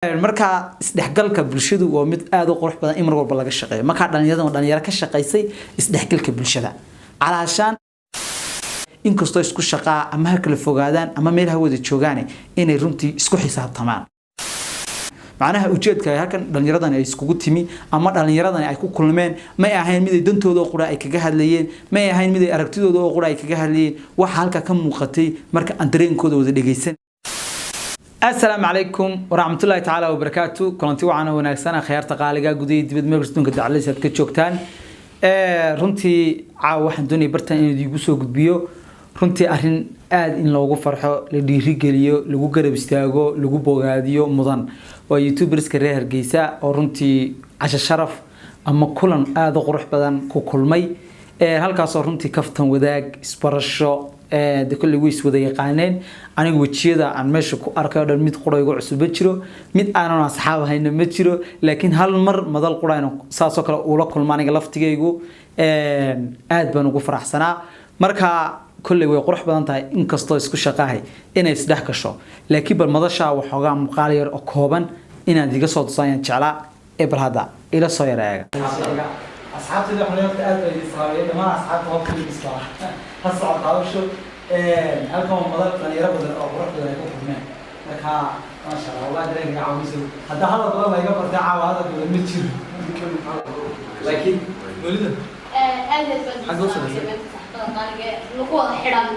marka isdhexgalka bulshadu waa mid aad u qurux badan in mar walba laga shaqeeyo marka dhalinyaro ka shaqeysay isdhexgalka bulshada calaashan inkastoo isku shaqaa ama kala fogaadaan ama meel hawada joogaan inay runtii isku xisaabtamaan macnaha ujeedka halkan dhalinyaradan ay iskugu timi ama dhalinyaradan ay ku kulmeen ma ahayn mid ay dantooda qura ay kaga hadlayeen ma ahayn mid ay aragtidooda qura ay kaga hadlayeen waxa halka ka muuqatay marka aan dareenkooda wada dhageysan السلام عليكم ورحمة الله تعالى وبركاته كلنتي وعنا وناكسنا خيارة قالقة قدي دبد مبرستون كده على سات كتشوكتان رنتي واحد دوني برتان إنه يجوسو قبيو رنتي أهين آد إن لوجو فرحة لدي رجليو لوجو قرب استاجو لوجو بوجاديو مضن ويوتيوبرز كريه هرجيسا ورنتي عش الشرف أما كلن آد قروح بدن كل مي هالكاسر رنتي كفتن وداق سبرشة ده كل ويس وده يقانين أنا وجهي عن ماشي أركض الميت قرية قرص بتشرو ميت أنا أصحاب هاي نمتشرو لكن هالمر مدل قرية ساسك ولا كل ما نقلفت جيجو آد بنوقف فرح سنة مركها كل ويقرح بدن تاي إن كستويس كشقاهي إن يسدح كشوا لكن بالمدرسة وحجام مقالير أكوبن إن ديك صوت صاين شعلا إبر هذا إلى صاير أصحابي اللي حنا نتقابل في إسرائيل ما أصحاب وقت الإسلام هالصعب هذا شو هالكم مضى من يربط الأوراق اللي يكون هناك لكها ما شاء الله والله دري يعاون يسوي هذا والله يقبر دعوة هذا بالمتشر لكن ولده حق وصل لقوة حرام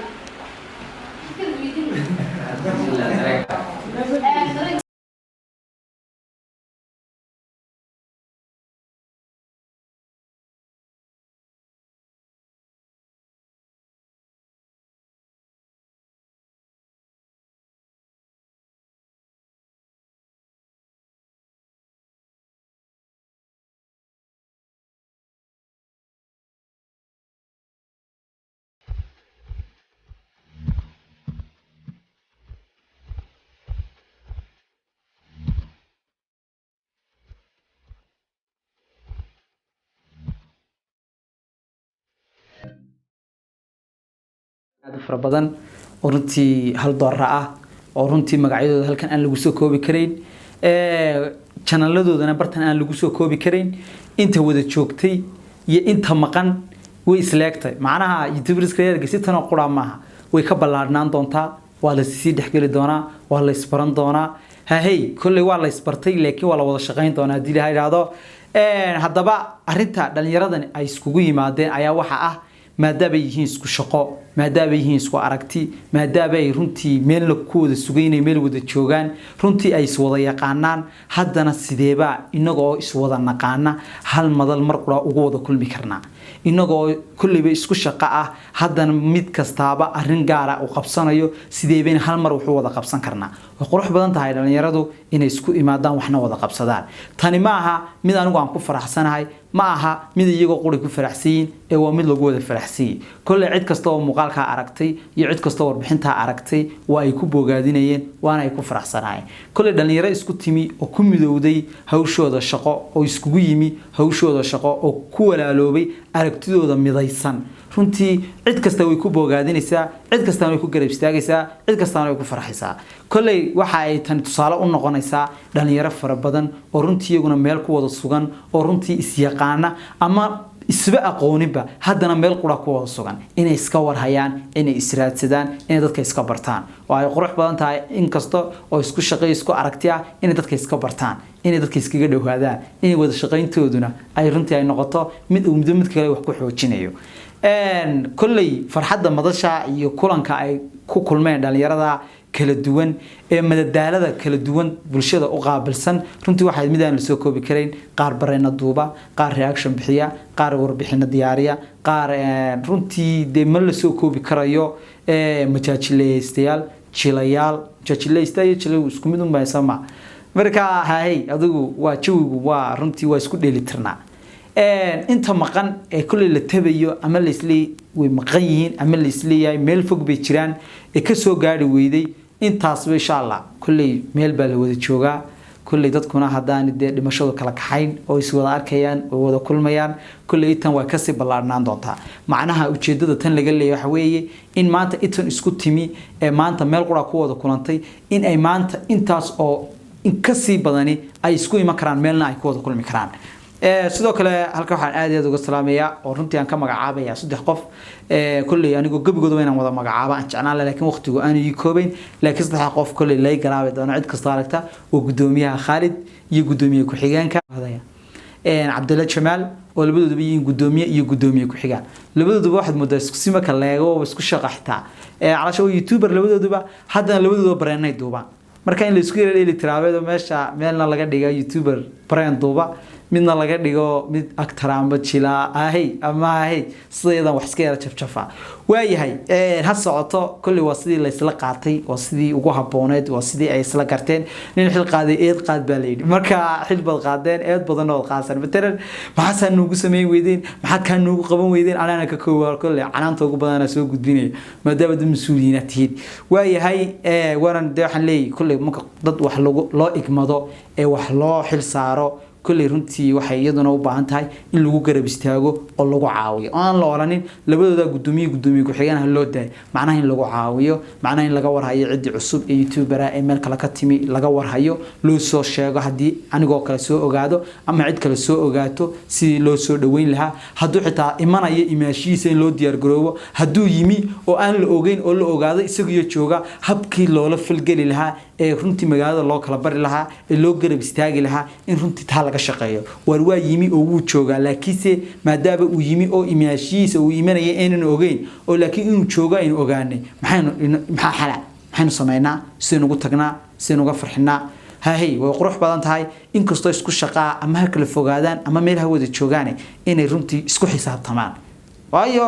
هذا فربضان ورنتي هالضرعة ورنتي مقعدو هالكن أنا لجوسو كوبي كرين channelado dana bartan aan lagu soo koobi karin inta wada joogtay iyo inta maqan way isleegtay macnaha youtubers ka yargay si tan oo qura maaha way ka ballaarnaan doontaa waa la sii dhaxgali doonaa waa la isbaran doonaa hey kulli waa la isbartay laakiin waa la wada shaqayn doonaa hadii la yiraahdo haddaba arinta dhalinyaradan ay iskugu yimaadeen ayaa waxa ah maadaama yihiin isku shaqo maadaama yihiin isku aragti maadaama ay runtii meel la ku wada sugaynay meel wada joogan runtii ay iswada yaqaanaan haddana sideeba inagoo iswada naqaana hal madal mar qura ugu wada kulmi karnaa inagoo kulliba isku shaqo ah haddana mid kastaaba arrin gaar ah u qabsanayo sideebeen hal mar wuxuu wada qabsan karnaa way qurux badan tahay dhalinyaradu inay isku imaadaan waxna wada qabsadaan tani ma aha mid anigu aan ku faraxsanahay ma aha mid iyagoo quri ku faraxsiin ee waa mid lagu wada faraxsiin kulli cid kasta oo muuqaalka aragtay iyo cid kasta oo warbixinta aragtay waa ay ku bogaadinayeen waana ay ku faraxsanaayeen kulli dhalinyaro isku timi oo ku midowday hawshooda shaqo oo iskugu yimi hawshooda shaqo oo ku walaaloobay aragtidooda midaysan runtii cid kasta way ku bogaadinaysaa cid kasta way ku garab istaagaysaa cid kasta way ku farxaysaa kulli waxa ay tan tusaale u noqonaysaa dhalinyaro fara badan oo runtii iyaguna meel ku wada sugan oo runtii is yaqaana ama isba aqooninba haddana meel qura ku wada sugan inay iska warhayaan inay israadsadaan inay dadka iska bartaan oo ay qurux badan tahay in kasta oo isku shaqeeyo isku aragtiya inay dadka iska bartaan inay dadka iskaga dhawaadaan inay wada shaqayntooduna ay runtii ay noqoto mid mid kale wax ku xoojinayo kulli farxadda madasha iyo kulanka ay ku kulmeen dhalinyarada kala duwan ee madadaalada kala duwan bulshada u qaabilsan runtii waxa mid aan la soo koobi karin qaar bareena duuba qaar reaction bixiya qaar warbixin diyaariya qaar runtii de ma la soo koobi karayo majaajilaystayaal jilayaal isku mid un baa sama marka hay adigu waa jawigu waa runtii waa isku dheelitirnaa inta maqan ee kulli la tabayo ama la isli way maqan yihiin ama la isleeyahay meel fog bay jiraan ee ka soo gaari weyday intaas insha Allah kulli meel baa la wada joogaa kulli dadkuna hadaan dhimashadu kala kaxayn oo is wada arkayaan oo wada kulmayaan kulli tan waa ka sii ballaarnaan doontaa macnaha ujeedada tan laga leeyahay waxa weeye in maanta intan isku timi ee maanta meel qura ku wada kulantay in ay maanta intaas oo in ka sii badani ay isku iman karaan meelna ay ku wada kulmi karaan sidoo kale halka waxaan aad iyo aad uga salaamayaa oo runtii aan ka magacaabaya 3 qof kulli anigu gabigooda inaan wada magacaabo aan jeclaan laakiin waqtigu aan ii koobayn laakiin 3 qof kulli lay garaabay doono cid kasta aragta oo gudoomiyaha Khalid iyo gudoomiyaha ku xigeenka Abdullah Jamal oo labadooduba yihiin gudoomiye iyo gudoomiye ku xigaan labadooduba waxaad moodaa isku sima ka leego oo isku shaqaxta calaasho YouTuber labadooduba haddana labadooduba bareenay duuba marka in la isku yeelay tiraabado meesha meelna laga dhiga YouTuber bareen duuba midna laga dhigo mid actor amba jila ama sideedan wax iska yara jafjafa waayahay ha socoto kulli waa sidii la isla qaatay oo sidii ugu habooneed waa sidii ay isla garteen nin xil qaaday eed qaad baa leeyahay marka xil bad qaadeen eed badan oo qaasan matalan maxaa nuugu sameey weydeen maxaa ka nuugu qaban weydeen anaana ka koowaar kulli canaanta ugu badan soo gudbinay maadaama dad mas'uuliyiin tihiin waayahay waran waxaan leeyahay kulli marka dad wax loo igmado ee wax loo xil saaro kulli runtii waxay iyaduna u baahan tahay in lagu garab istaago oo lagu caawiyo aan la oranin labadooda gudoomiye ku xigeenaha loo daay macnaha in lagu caawiyo macnaha in laga warhayo cid cusub ee YouTuber ee meel kale ka timi laga warhayo loo soo sheego hadii anigoo kale soo ogaado ama cid kale soo ogaato si loo soo dhaweyn lahaa haduu xitaa imanayo imaashiisa in loo diyaar garoobo haduu yimi oo aan la ogeyn oo la ogaado isagu jooga habkii loola falgali lahaa ee runtii magaalada loo kala bari lahaa ee loo garab istaagi lahaa in runtii taa laga shaqeeyo waa yimi oo uu jooga laakiinse maadaama uu yimi oo imaashiisa uu imanaya inaan ogeyn oo laakiin inuu jooga in ogaanay maxaa xala maxaynu sameeynaa sideen ugu tagnaa sideen uga farxinaa way qurux badan tahay in kasto isku shaqaa ama kala fogaadaan ama meelaha wada joogaan inay runtii isku xisaabtamaan waayo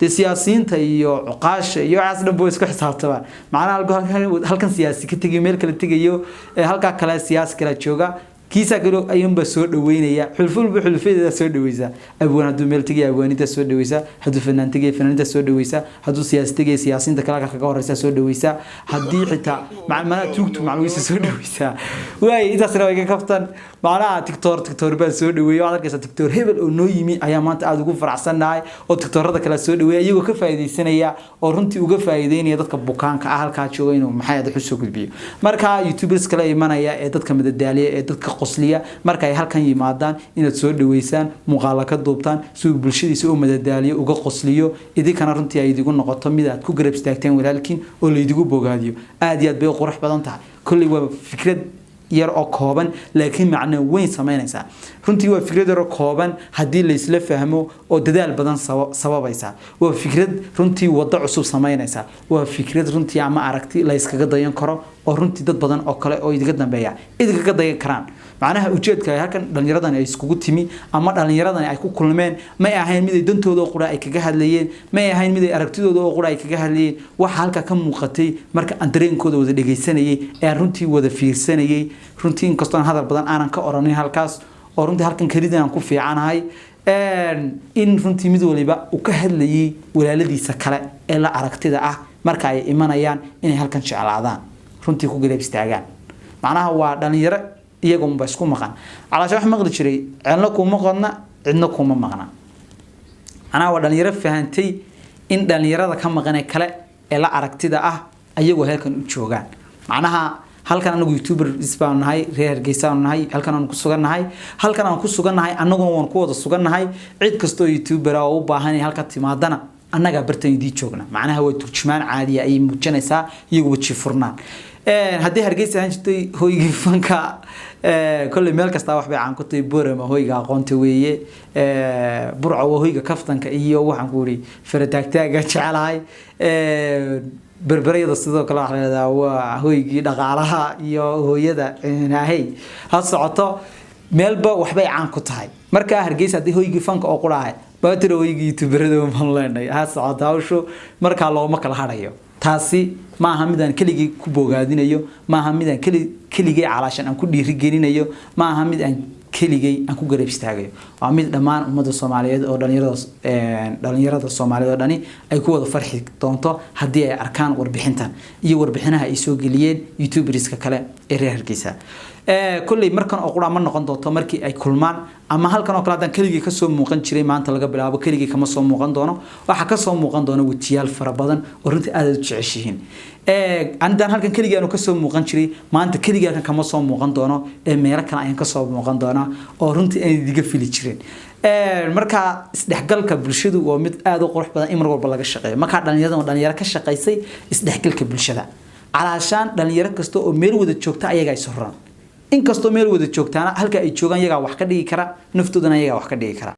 siyaasiyiinta iyo cuqaasha iyo asdan boo isku xisaabtamaan macnaha halkan siyaasi ka tagay meel kale tagayo halka kale siyaasi kala jooga kiisa galo ayuunba soo dhaweynaya xulfeeda soo dhaweysa abwaan haduu meel tagay abwaanida soo dhaweysa haduu fanaanada soo dhaweysa haduu siyaasiyiinta kala ka horeysa soo dhaweysa hadii xitaa macnaha tuugtu macluumaysa soo dhaweysa way intaas raayga kaftan macnaha tiktor baa soo dhaweeyo arkaysa tiktor hebel oo noo yimi ayaa maanta aad ugu faraxsanahay oo tiktorada kala soo dhaweeya iyagoo ka faa'iideysanaya oo runtii uga faa'iideynaya dadka bukaanka ah halka jooga inuu maxay aad xusoo gudbiyo marka YouTubers kala imanaya ee dadka madadaaliya ee dadka qosliya marka ay halkan yimaadaan inaad soo dhaweysaan muuqaal ka duubtaan suuq bulshadiisa oo madadaaliyo uga qosliyo idinkana runtii ay idigu noqoto mid aad ku garab istaagteen walaalkiin oo la idigu bogaadiyo aad iyo aad bay qurux badan tahay kulli waa fikrad yar oo kooban laakiin macna weyn sameynaysa runtii waa fikrad yar oo kooban hadii la isla fahmo oo dadaal badan sababaysa waa fikrad runtii wada cusub sameynaysa waa fikrad runtii ama aragti la iskaga dayan karo oo runtii dad badan oo kale oo idiga dambeeya idiga dayan karaan macnaha ujeedka halkan dhalinyaradan ay iskugu timi ama dhalinyaradan ay ku kulmeen ma ahayn mid ay dantooda qura ay kaga hadlayeen ma ahayn mid ay aragtidooda qura ay kaga hadlayeen waxa halka ka muuqatay marka aan dareenkooda wada dhageysanayay ee runtii wada fiirsanayay runtii in kastoon hadal badan aanan ka oranin halkaas oo runtii halkan kalidan ku fiicanahay in runtii mid waliba uu ka hadlayay walaaladiisa kale ee la aragtida ah marka ay imanayaan inay halkan jeclaadaan runtii ku garab istaagaan macnaha waa dhalinyaro iyagu ma isku maqan calaasha wax maqli jiray cilna kuma qodna cidna kuma maqna ana waa dhalinyaro fahantay in dhalinyarada ka maqan ee kale ee la aragtida ah ayagu halkan u joogaan macnaha halkan anagu YouTuber isbaan nahay Reer Hargeisa nahay halkan aan ku sugannahay anagoo waan ku wada sugannahay cid kasto YouTuber oo u baahan halka timaadana annaga bartaydii joogna macnaha waa turjumaan caadi ah ay muujinaysaa iyagu waji furnaan haddii Hargeysa aan jirtay hoygii fanka kulli meel kasta wax bay caan ku tahay Boorama hoyga aqoonta weeye Burco waa hoyga kaftanka iyo waxaan ku yiri farataagtaaga jecelahay بربرية الصدق كلا على هوي دقالها يا هويدا هاي هالصعطة ملبا وحبي عن كتاي مركا هرجيس هدي هوي فانك أو قراءة باتر هوي تبردو مهلنا هالصعطة وشو مركا الله ما كلا هرايو تاسي ما هم مدان كلي كوبوغادين أيو ما هم مدان كلي علشان أم كل رجالين أيو ما هم مدان كليجي أكو قريب استاجي وعميد دمان ومدة الصومالية أو دنيرة الصومالية دني أيكو هذا فرح طنطا هدي أركان وربحنتان وربحناها يسوق ليين يوتيوبرز ككلا رير هرجيسا كل مركن أقول عمرنا قندو تمركي أي كلمان أما هل كانوا كلادن كليجي كسوم مقن شري ما أنت لقى بلعبه كليجي كم صوم مقن دونه وحكى صوم مقن دونه وتيال فربادن ورنت أدل تعيشين عندنا هالكن كليجي أنا كسب مقان شري ما أنت كليجي أنا كم صام مقان دونا ميرا كان أيام كسب مقان دونا أورنتي أي دقيقة في الشرين marka isdhexgalka bulshadu waa mid aad u qurux badan in mar walba laga shaqeeyo marka dhalinyarada ka shaqeysay isdhexgalka bulshada calaashan dhalinyaro kasto oo meel wada joogta ayaga ay sorraan in kasto meel wada joogtaana halka ay joogan iyaga wax ka dhigi kara naftoodana iyaga wax ka dhigi kara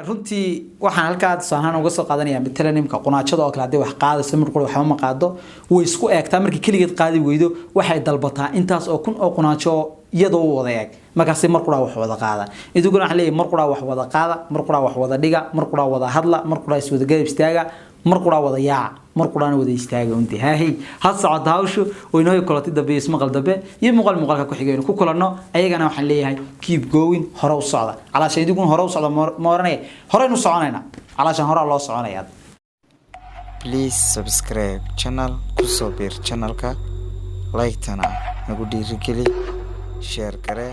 runtii waxaan halkaas saahan uga soo qaadanayaa midna nimka qunaachada oo kala hadii wax qaadayso mar qol waxba ma qaado way isku eegtaa markii kaligeed qaadi weydo waxay dalbataa intaas oo kun oo qunaacho iyadoo wada eeg markaas mar qura wax wada qaada iduguna waxa leeyahay mar qura wax wada qaada mar qura wax wada dhiga mar qura wada hadla mar qura is wada garab istaaga mar qura wada yaa mar qura wada istaaga intii haahi had socod hawshu oo inoo kulati dambe ismaqal dambe iyo muuqaalka ku xigeen ku kulanno ayagana waxaan leeyahay keep going hore u socda calaashay idigun hore u socda mooranay hore u soconayna calaashan hore loo soconaya please subscribe channel kusoo bir channelka like tana nagu dhiirigeli share kare